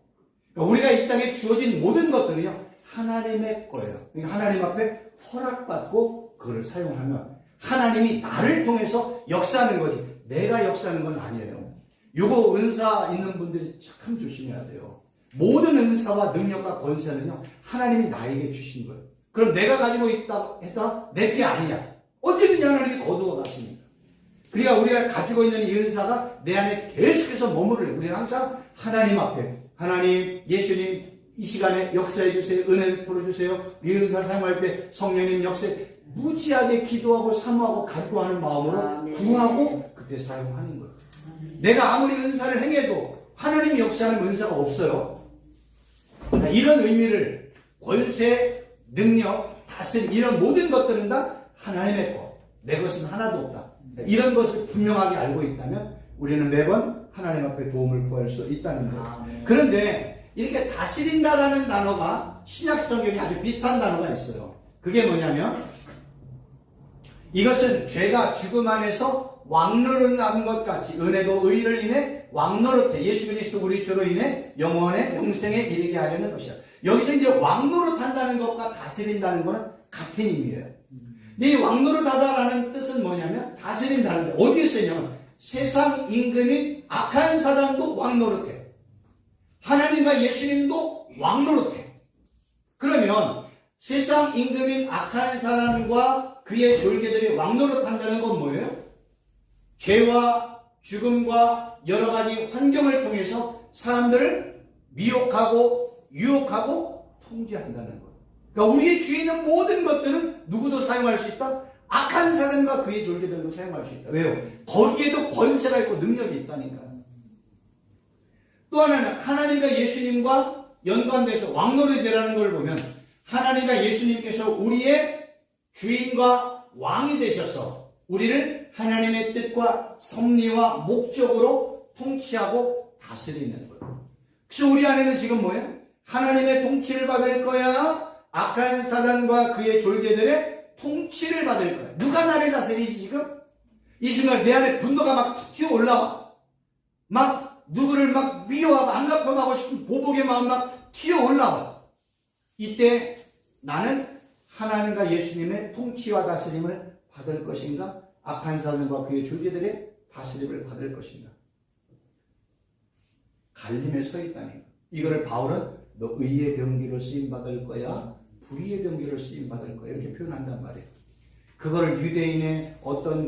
그러니까 우리가 이 땅에 주어진 모든 것들은요 하나님의 거예요. 그러니까 하나님 앞에 허락받고 그걸 사용하면 하나님이 나를 통해서 역사하는 거지 내가 역사하는 건 아니에요. 요거 은사 있는 분들이 참 조심해야 돼요. 모든 은사와 능력과 권세는요 하나님이 나에게 주신 거예요. 그럼 내가 가지고 있다 해도 내게 아니야. 언제든지 하나님이 거두어 갔습니다. 그러니까 우리가 가지고 있는 이 은사가 내 안에 계속해서 머무르려. 우리는 항상 하나님 앞에 하나님, 예수님 이 시간에 역사해 주세요. 은혜를 풀어주세요. 이 은사 사용할 때 성령님 역사에 무지하게 기도하고 사모하고 간구하는 마음으로 구하고 그때 사용하는 거예요. 내가 아무리 은사를 행해도 하나님이 역사하는 은사가 없어요. 이런 의미를 권세, 능력, 다스림 이런 모든 것들은 다 하나님의 것. 내 것은 하나도 없다. 이런 것을 분명하게 알고 있다면 우리는 매번 하나님 앞에 도움을 구할 수 있다는 거예요. 그런데 이렇게 다스린다라는 단어가 신약 성경에 아주 비슷한 단어가 있어요. 그게 뭐냐면 이것은 죄가 죽음 안에서 왕노릇한 것 같이 은혜도 의를 인해 왕노릇해 예수 그리스도 우리 주로 인해 영원의 영생에 이르게 하려는 것이야. 여기서 이제 왕노릇한다는 것과 다스린다는 것은 같은 의미예요. 이 왕노릇하다라는 뜻은 뭐냐면 다스린다는데 어디에 쓰냐면 세상 임금인 악한 사단도 왕노릇해. 하나님과 예수님도 왕노릇해. 그러면 세상 임금인 악한 사단과 그의 졸개들이 왕노릇한다는 건 뭐예요? 죄와 죽음과 여러 가지 환경을 통해서 사람들을 미혹하고 유혹하고 통제한다는 것. 그러니까 우리의 주위에 있는 모든 것들은 누구도 사용할 수 있다? 악한 사람과 그의 졸개들도 사용할 수 있다. 왜요? 거기에도 권세가 있고 능력이 있다니까. 또 하나는 하나님과 예수님과 연관돼서 왕노릇이라는 걸 보면 하나님과 예수님께서 우리의 주인과 왕이 되셔서 우리를 하나님의 뜻과 섭리와 목적으로 통치하고 다스리는 거예요. 그래서 우리 안에는 지금 뭐예요? 하나님의 통치를 받을 거야? 악한 사단과 그의 졸개들의 통치를 받을 거야? 누가 나를 다스리지 지금? 이 순간 내 안에 분노가 막 튀어 올라와. 막 누구를 막 미워하고 안갚음하고 싶은 보복의 마음 막 튀어 올라와. 이때 나는 하나님과 예수님의 통치와 다스림을 받을 것인가? 악한 사람과 그의 졸개들의 다스림을 받을 것인가? 갈림에 서 있다니까. 이거를 바울은 너 의의 병기로 쓰임받을 거야? 불의의 병기로 쓰임받을 거야? 이렇게 표현한단 말이에요. 그걸 유대인의 어떤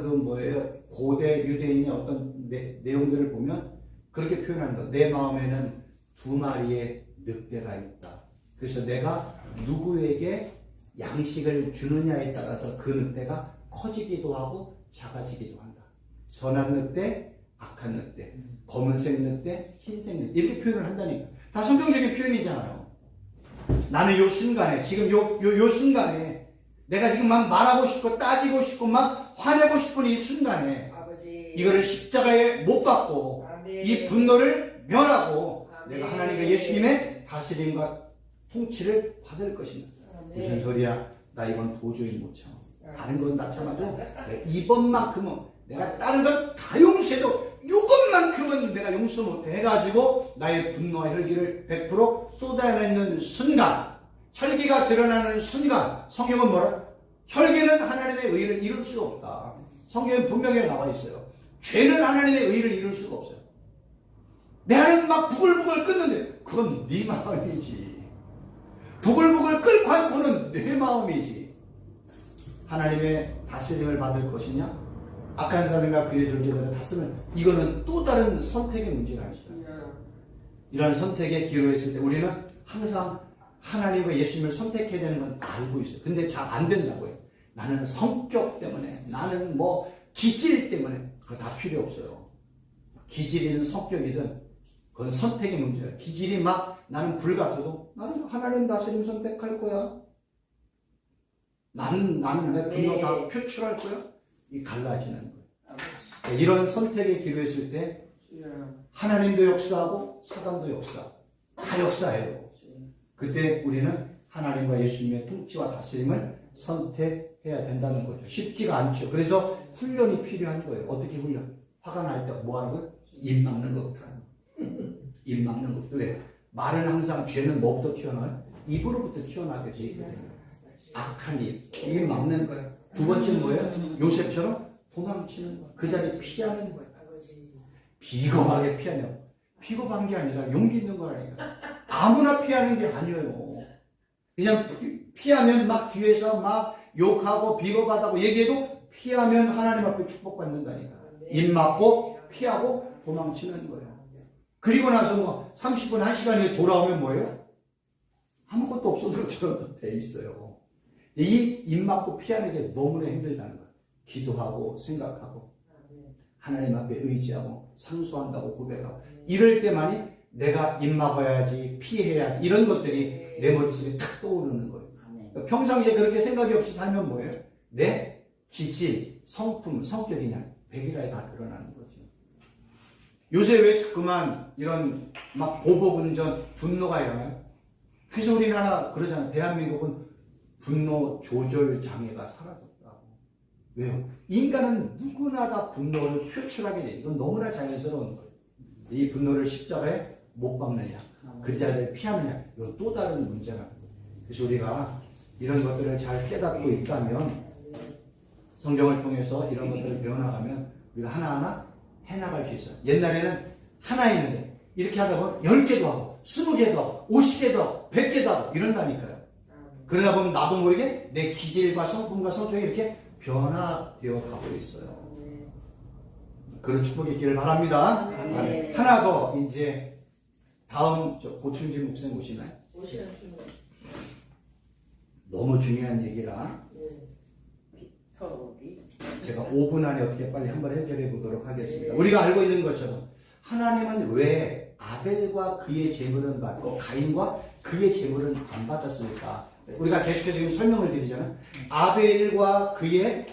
고대 유대인의 어떤 내용들을 보면 그렇게 표현하는 거야. 내 마음에는 2마리의 늑대가 있다. 그래서 내가 누구에게 양식을 주느냐에 따라서 그 늑대가 커지기도 하고 작아지기도 한다. 선한 늑대, 악한 늑대, 검은색 늑대, 흰색 늑대 이렇게 표현을 한다니까. 다 성경적인 표현이잖아요. 나는 요 순간에 지금 요 순간에 내가 지금 막 말하고 싶고 따지고 싶고 막 화내고 싶은 이 순간에 아버지. 이거를 십자가에 못 박고 아멘. 이 분노를 멸하고 아멘. 내가 하나님과 예수님의 다스림과 통치를 받을 것이다. 무슨 소리야? 나 이건 도저히 못 참아. 다른 건 다 참아도 이번만큼은 내가 다른 건 다 용서해도 이것만큼은 내가 용서 못해 해가지고 나의 분노와 혈기를 100% 쏟아내는 순간, 혈기가 드러나는 순간 성경은 뭐라? 혈기는 하나님의 의를 이룰 수가 없다. 성경에 분명히 나와 있어요. 죄는 하나님의 의를 이룰 수가 없어요. 내 안에는 막 부글부글 끓는데 그건 네 마음이지. 부글부글 끓고 않고는 내 마음이지. 하나님의 다스림을 받을 것이냐? 악한 사람과 그의 존재들을 다스리면 이거는 또 다른 선택의 문제가 아니죠. 이런 선택에 기로했을 때 우리는 항상 하나님과 예수님을 선택해야 되는 건 알고 있어요. 근데 잘 안 된다고요. 나는 성격 때문에, 나는 기질 때문에 그거 다 필요 없어요. 기질이든 성격이든 그건 선택의 문제예요. 기질이 막 나는 불같아도 나는 하나님 다스림 선택할 거야. 나는 내 분노 다 표출할 거야. 이 갈라지는 거예요. 이런 선택에 기로했을 때 하나님도 역사하고 사단도 역사하고 다 역사해요. 그때 우리는 하나님과 예수님의 통치와 다스림을 선택해야 된다는 거죠. 쉽지가 않죠. 그래서 훈련이 필요한 거예요. 어떻게 훈련? 화가 날 때 뭐 하는 거예요? 입 막는 거. 입 막는 거. 그래. 말은 항상 죄는 뭐부터 튀어나와요? 입으로부터 튀어나게 돼 있거든요. 악한 입. 입 막는 거예요. 두 번째는 뭐예요? 요셉처럼 도망치는 거예요. 그 자리 피하는 거예요. 비겁하게 피하냐고. 비겁한 게 아니라 용기 있는 거라니까. 아무나 피하는 게 아니에요. 그냥 피하면 막 뒤에서 막 욕하고 비겁하다고 얘기해도 피하면 하나님 앞에 축복받는다니까. 입 막고 피하고 도망치는 거예요. 그리고 나서 30분, 1시간이 돌아오면 뭐예요? 아무것도 없었던 것처럼 돼 있어요. 이 입 막고 피하는 게 너무나 힘들다는 거예요. 기도하고 생각하고 하나님 앞에 의지하고 상소한다고 고백하고 이럴 때만이 내가 입 막아야지 피해야지 이런 것들이 내 머릿속에 탁 떠오르는 거예요. 평상시에 그렇게 생각이 없이 살면 뭐예요? 내 기질, 성품, 성격이냐 백일하에 다 드러나는 거죠. 요새 왜 자꾸만 이런 막 보복운전, 분노가 일어나요? 그래서 우리나라 그러잖아요. 대한민국은 분노 조절 장애가 사라졌다고. 왜요? 인간은 누구나 다 분노를 표출하게 돼. 이건 너무나 자연스러운 거예요. 이 분노를 십자가에 못 박느냐, 그 자리를 피하느냐, 이건 또 다른 문제라는 거예요. 그래서 우리가 이런 것들을 잘 깨닫고 있다면 성경을 통해서 이런 것들을 배워나가면 우리가 하나하나 해나갈 수 있어요. 옛날에는 하나 있는데 이렇게 하다 보면 10개도 하고 20개도 하고 50개도 하고 100개도 하고 이런다니까요. 그러다 보면 나도 모르게 내 기질과 성품과 성격이 이렇게 변화되어 가고 있어요. 그런 축복이 있기를 바랍니다. 네. 하나 더 이제 다음 고충진 목사님 오시나요? 오시나요? 너무 중요한 얘기라 빅터리. 제가 5분 안에 어떻게 빨리 한번 해결해 보도록 하겠습니다. 네. 우리가 알고 있는 것처럼 하나님은 왜 아벨과 그의 제물은 받고 가인과 그의 제물은 안 받았을까? 우리가 계속해서 지금 설명을 드리잖아요. 아벨과 그의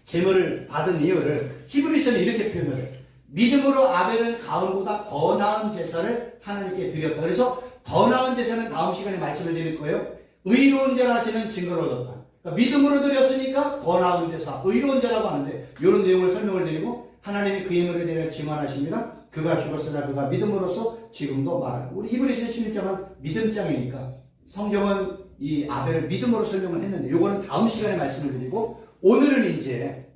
제물을 받은 이유를 히브리서는 이렇게 표현해요. 믿음으로 아벨은 가은보다 더 나은 제사를 하나님께 드렸다. 그래서 더 나은 제사는 다음 시간에 말씀을 드릴 거예요. 의로운 자라 하시는 증거를 얻었다. 그러니까 믿음으로 드렸으니까 더 나은 제사, 의로운 자라고 하는데 이런 내용을 설명을 드리고 하나님이 그 힘을 대하여 증언하십니다. 그가 죽었으나 그가 믿음으로써 지금도 말하고 우리 히브리서 11장은 믿음장이니까 성경은 이 아벨을 믿음으로 설명을 했는데 요거는 다음 시간에 말씀을 드리고 오늘은 이제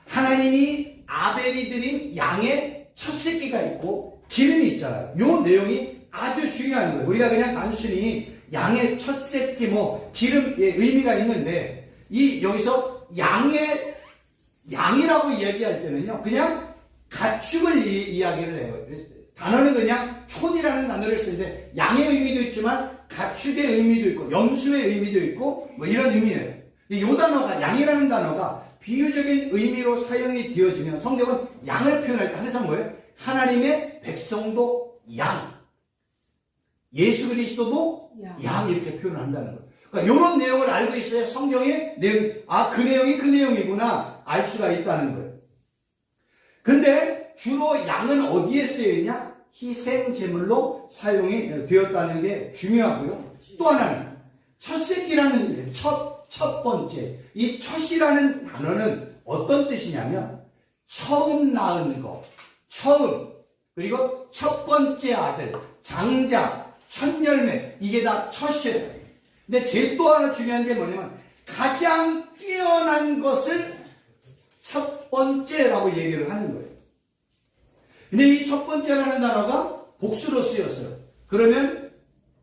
하나님이 아벨이 드린 양의 첫 새끼가 있고 기름이 있잖아요. 요 내용이 아주 중요한 거예요. 우리가 그냥 단순히 양의 첫 새끼 기름의 의미가 있는데 여기서 양이라고 얘기할 때는요 그냥 가축을 이야기를 해요. 단어는 그냥 촌이라는 단어를 쓰는데 양의 의미도 있지만 가축의 의미도 있고 염소의 의미도 있고 이런 의미예요. 이 단어가 양이라는 단어가 비유적인 의미로 사용이 되어지면 성경은 양을 표현할 때 항상 뭐예요? 하나님의 백성도 양, 예수 그리스도도 양 이렇게 표현을 한다는 거예요. 그러니까 이런 내용을 알고 있어야 성경의 내용, 그 내용이 그 내용이구나 알 수가 있다는 거예요. 근데 주로 양은 어디에 쓰여있냐? 희생제물로 사용이 되었다는 게 중요하고요. 또 하나는 첫 새끼라는 첫 번째. 이 첫이라는 단어는 어떤 뜻이냐면 처음 낳은 것, 처음, 그리고 첫 번째 아들, 장자, 첫 열매, 이게 다 첫이에요. 근데 제일 또 하나 중요한 게 뭐냐면 가장 뛰어난 것을 첫 번째라고 얘기를 하는 거예요. 근데 이 첫 번째라는 단어가 복수로 쓰였어요. 그러면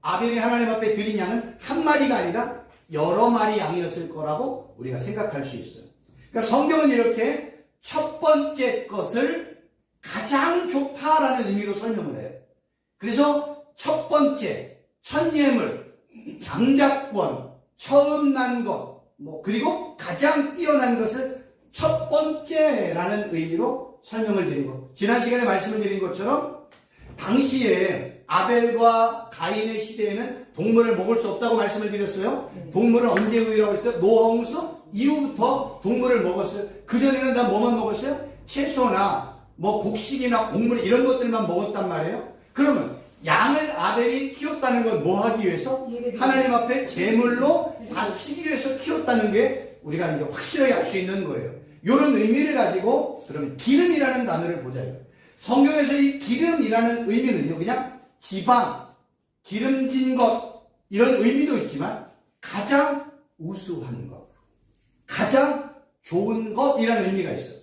아벨이 하나님 앞에 드린 양은 한 마리가 아니라 여러 마리 양이었을 거라고 우리가 생각할 수 있어요. 그러니까 성경은 이렇게 첫 번째 것을 가장 좋다라는 의미로 설명을 해요. 그래서 첫 번째, 첫 예물, 장자권, 처음 난 것, 그리고 가장 뛰어난 것을 첫 번째라는 의미로 설명을 드린 것. 지난 시간에 말씀을 드린 것처럼 당시에 아벨과 가인의 시대에는 동물을 먹을 수 없다고 말씀을 드렸어요. 동물은 언제 유일하고 했죠? 노홍수 이후부터 동물을 먹었어요. 그전에는 다 뭐만 먹었어요? 채소나 곡식이나 곡물 이런 것들만 먹었단 말이에요. 그러면 양을 아벨이 키웠다는 건 뭐 하기 위해서? 하나님 앞에 제물로 바치기 위해서 키웠다는 게 우리가 이제 확실하게 알 수 있는 거예요. 이런 의미를 가지고 그러면 기름이라는 단어를 보자. 성경에서 이 기름이라는 의미는요 그냥 지방, 기름진 것 이런 의미도 있지만 가장 우수한 것, 가장 좋은 것이라는 의미가 있어요.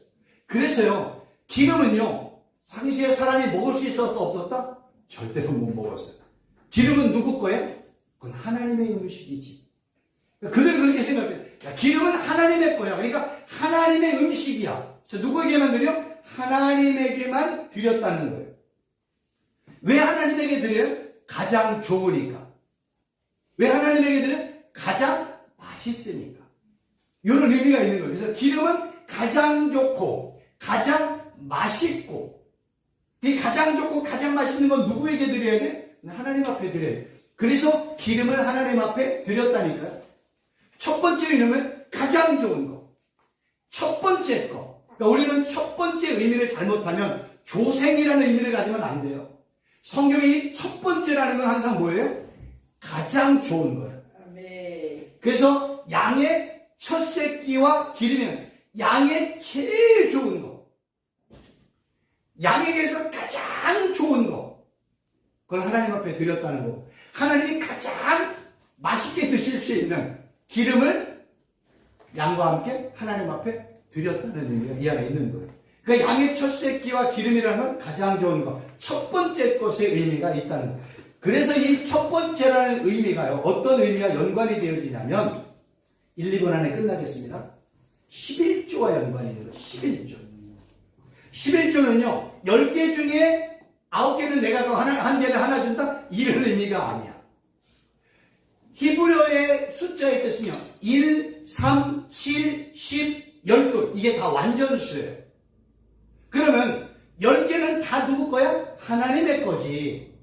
그래서요 기름은요 당시에 사람이 먹을 수 있었다 없었다? 절대로 못 먹었어요. 기름은 누구 거예요? 그건 하나님의 음식이지. 그들은 그렇게 생각해요. 기름은 하나님의 거야. 그러니까 하나님의 음식이야. 누구에게만 드려? 하나님에게만 드렸다는 거예요. 왜 하나님에게 드려요? 가장 좋으니까. 왜 하나님에게 드려요? 가장 맛있으니까. 이런 의미가 있는 거예요. 그래서 기름은 가장 좋고 가장 맛있고 이 가장 좋고 가장 맛있는 건 누구에게 드려야 돼? 하나님 앞에 드려야 돼. 그래서 기름을 하나님 앞에 드렸다니까요. 첫 번째 이름은 가장 좋은 거. 첫 번째 거. 그러니까 우리는 첫 번째 의미를 잘못하면 조생이라는 의미를 가지면 안 돼요. 성경이 첫 번째라는 건 항상 뭐예요? 가장 좋은 거예요. 그래서 양의 첫 새끼와 기름은 양의 제일 좋은 거. 양에게서 가장 좋은 거. 그걸 하나님 앞에 드렸다는 거. 하나님이 가장 맛있게 드실 수 있는 기름을 양과 함께 하나님 앞에 드렸다는 의미가 이 안에 있는 거예요. 그러니까 양의 첫 새끼와 기름이라는 건 가장 좋은 것, 첫 번째 것의 의미가 있다는 거예요. 그래서 이 첫 번째라는 의미가요, 어떤 의미가 연관이 되어지냐면 1, 2분 안에 끝나겠습니다. 11조와 연관이 있는 거예요. 11조. 11조는요, 10개 중에 9개는 내가 한 개를 하나 준다? 이런 의미가 아니야. 히브리어의 숫자의 뜻은요, 1, 3, 7, 10, 12. 이게 다 완전수예요. 그러면 10개는 다 누구 거야? 하나님의 거지.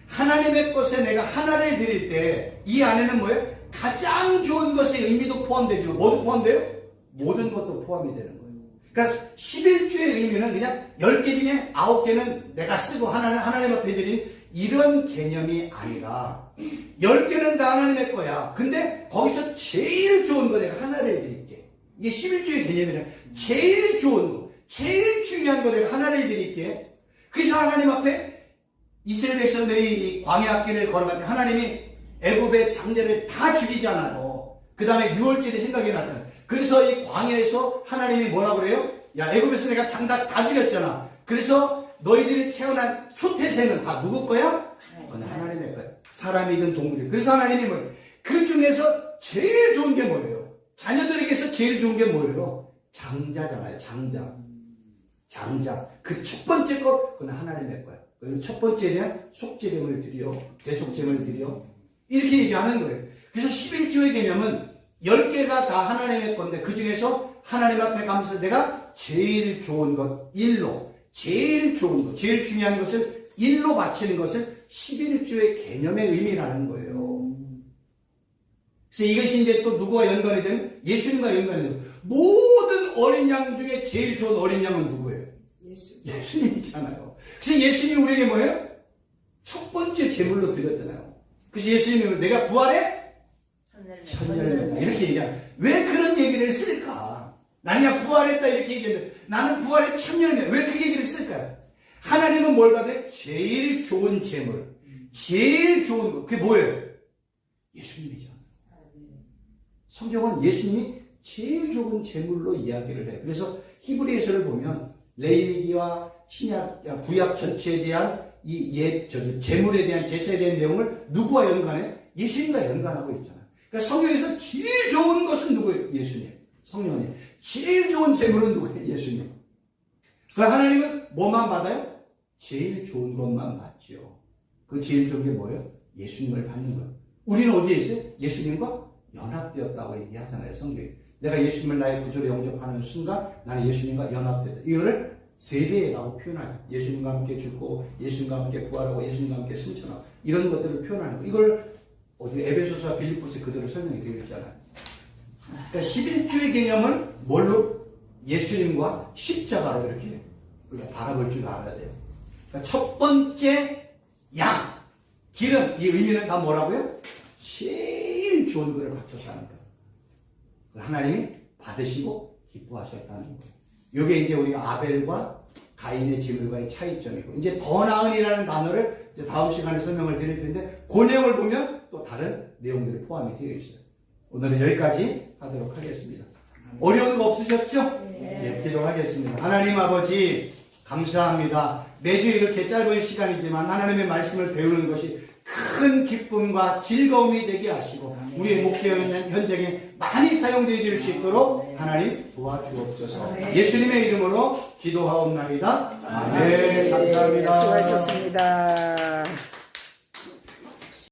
하나님의 것에 내가 하나를 드릴 때 이 안에는 뭐예요? 가장 좋은 것의 의미도 포함되지만 뭐도 포함돼요? 모든 것도 포함이 되는 거예요. 그러니까 11조의 의미는 그냥 10개 중에 9개는 내가 쓰고 하나님 앞에 드린 이런 개념이 아니라 10개는 다 하나님의 거야. 근데 거기서 제일 좋은 거 내가 하나를 드릴게. 이게 11조의 개념이라 제일 좋은 거, 제일 중요한 거 내가 하나를 드릴게. 그래서 하나님 앞에 이스라엘 백성들이 광야 길을 걸어갈 때 하나님이 애굽의 장제를 다 죽이잖아요. 그 다음에 6월절이 생각이 나잖아요. 그래서 이 광야에서 하나님이 뭐라고 그래요? 야, 애굽에서 내가 장 다 죽였잖아. 그래서 너희들이 태어난 초태생은 다 누구 거야? 하나님의 거야. 사람이든 동물이든. 그래서 하나님이 뭐예요? 그 중에서 제일 좋은 게 뭐예요? 자녀들에게서 제일 좋은 게 뭐예요? 장자잖아요. 장자. 그 첫 번째 것, 그건 하나님의 거야. 그리고 첫 번째에 대한 속죄금을 드려, 대속죄금을 드려. 이렇게 얘기하는 거예요. 그래서 11조의 개념은 10개가 다 하나님의 건데 그 중에서 하나님 앞에 감사해서 내가 제일 좋은 것, 일로, 제일 좋은 것, 제일 중요한 것을 일로 바치는 것을 11조의 개념의 의미라는 거예요. 그래서 이것이 이제 또 누구와 연관이 되면 예수님과 연관이 되는 거예요. 모든 어린 양 중에 제일 좋은 어린 양은 누구예요? 예수님이잖아요. 그래서 예수님이 우리에게 뭐예요? 첫 번째 제물로 드렸잖아요. 그래서 예수님이 내가 부활해? 천년을 이렇게 얘기하면 왜 그런 얘기를 쓸까? 나는 그냥 부활했다 이렇게 얘기했는데 나는 부활에 천년이네. 왜 그 얘기를 쓸까요? 하나님은 뭘 받아요? 제일 좋은 제물, 제일 좋은 것. 그게 뭐예요? 예수님이죠. 성경은 예수님이 제일 좋은 제물로 이야기를 해요. 그래서 히브리서를 보면 레위기와 신약, 구약 전체에 대한 제물에 대한 제사에 대한 내용을 누구와 연관해요? 예수님과 연관하고 있잖아요. 그러니까 성경에서 제일 좋은 것은 누구예요? 예수님. 성령님. 제일 좋은 제물은 누구예요? 예수님. 그러니까 하나님은 뭐만 받아요? 제일 좋은 것만 받지요. 그 제일 좋은 게 뭐예요? 예수님을 받는 거예요. 우리는 어디에 있어요? 예수님과 연합되었다고 얘기하잖아요. 성경에. 내가 예수님을 나의 구주로 영접하는 순간 나는 예수님과 연합됐다. 이거를 세례라고 표현하죠. 예수님과 함께 죽고 예수님과 함께 부활하고 예수님과 함께 승천하고 이런 것들을 표현하는 거. 이걸 어디 에베소서와 빌립보서에 그대로 설명이 되어 있잖아요. 그러니까 11조의 개념을 뭘로? 예수님과 십자가로 이렇게 우리가 바라볼 줄 알아야 돼요. 그러니까 첫 번째 양, 기름, 이 의미는 다 뭐라고요? 제일 좋은 것을 바쳤다는 거예요. 하나님이 받으시고 기뻐하셨다는 거예요. 이게 이제 우리가 아벨과 가인의 제물과의 차이점이고, 이제 더 나은이라는 단어를 이제 다음 시간에 설명을 드릴 텐데, 그 내용을 보면 또 다른 내용들이 포함이 되어 있어요. 오늘은 여기까지 하도록 하겠습니다. 어려운 거 없으셨죠? 네. 기도하겠습니다. 하나님 아버지, 감사합니다. 매주 이렇게 짧은 시간이지만 하나님의 말씀을 배우는 것이 큰 기쁨과 즐거움이 되게 하시고 우리의 목표 현장에 많이 사용되어질 수 있도록 하나님 도와주옵소서. 예수님의 이름으로 기도하옵나이다. 아멘. 감사합니다. 수고하셨습니다.